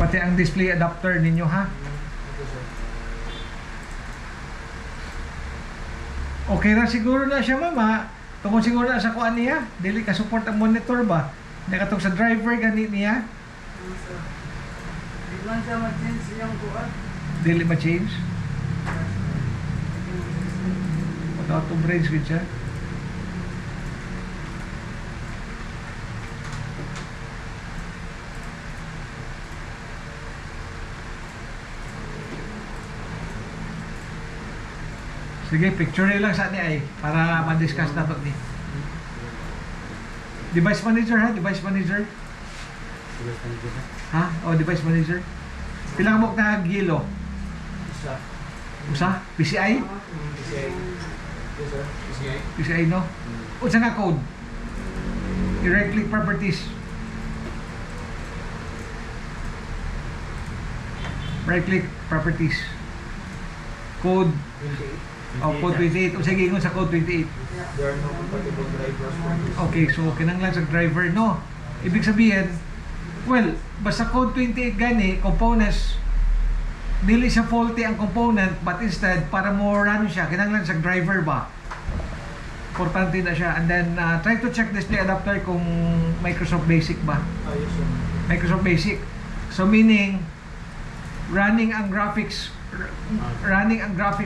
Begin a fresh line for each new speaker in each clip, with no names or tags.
Pati ang display adapter ninyo ha. Okay ra siguro na siya mama. Tungkol siguro na sa kuan niya. Dili ka support ang monitor ba? Nakatong sa driver gani niya.
Di man siya ma-change yung kuan.
Dili ma-change. Without to brains with siya. Sige, picture lang sa ni ay para ma-discuss na to ni. Device manager ha, device manager. Ha? O device manager. Pilang mo na gilo?
Isa.
Usa? PCI?
PCI. Yes sir. PCI.
PCI no? Unsa nga code? I-right click properties. Right click properties. Code
28.
code 28. O sige, ingon sa code 28.
There are no compatible drivers for this.
Okay, so kinanglan sa driver no. Ibig sabihin, well, basta code 28 gani, components, dili siya faulty ang component, but instead, para mo run siya, kinanglan sa driver ba? Importante na siya. And then, try to check display adapter kung Microsoft Basic ba?
Yes sir.
Microsoft Basic. So meaning, running ang graphics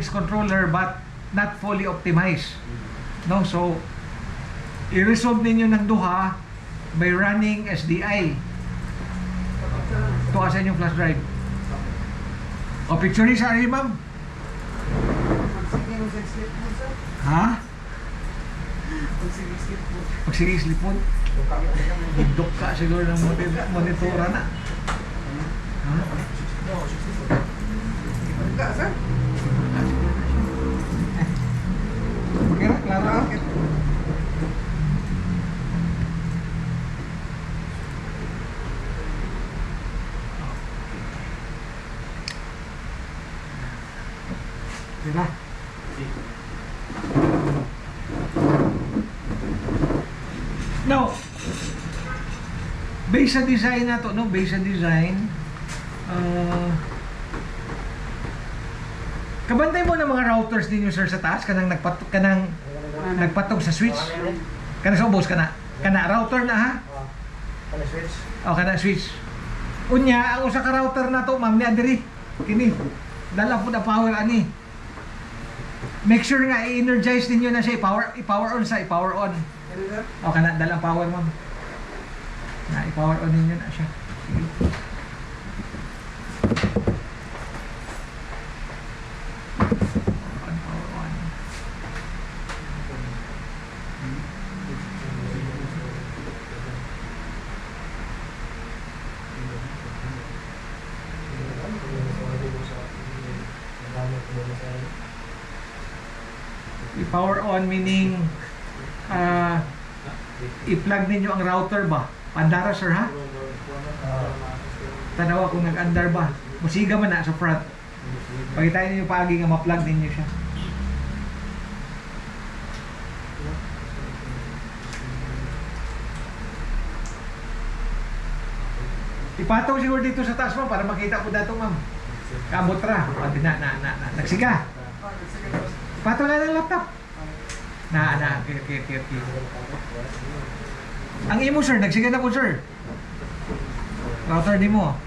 controller but not fully optimized. No, so i-resolve ninyo ng duha by running SDI to sa inyong flash drive. O picture ni sa ari ma'am.
Sige mo sa slip mo sir.
Ha?
Sige slip mo.
Pag sige slipon, bigdok ka siguro ng monitora na. Ha?
Ka sir.
Okay na, klaro.
Okay.
Diba? Now, based sa design na to, no? Based sa design, kabantay mo ng mga routers ninyo sir sa taas, kanang nagpatong sa switch. Kanang sa ubos kana. Kana router na ha?
Ano switch?
O kana switch. Unya, ang usa ka router na to, ma'am ni adiri. Kini. Dala po na power ani. Make sure nga i-energize ninyo na siya, i-power on sa i-power on.
Ano sir?
O kana dalang power ma'am. Na i-power on ninyo na siya. Sige. On, power on. I-power on meaning i-plug ninyo ang router ba? Pandara sir ha? Tanawa kung nag-andar ba? Musiga man na sa front. Pagkitayin ninyo paagi nga ma-plug ninyo siya. Ipatong siguro dito sa taas mo para makita po dato ma'am. Kabot ra. Pati na. Nagsiga.
Sige po.
Ipatong na ng laptop. Okay. Ang imo sir, nagsiga na po sir. Router di mo.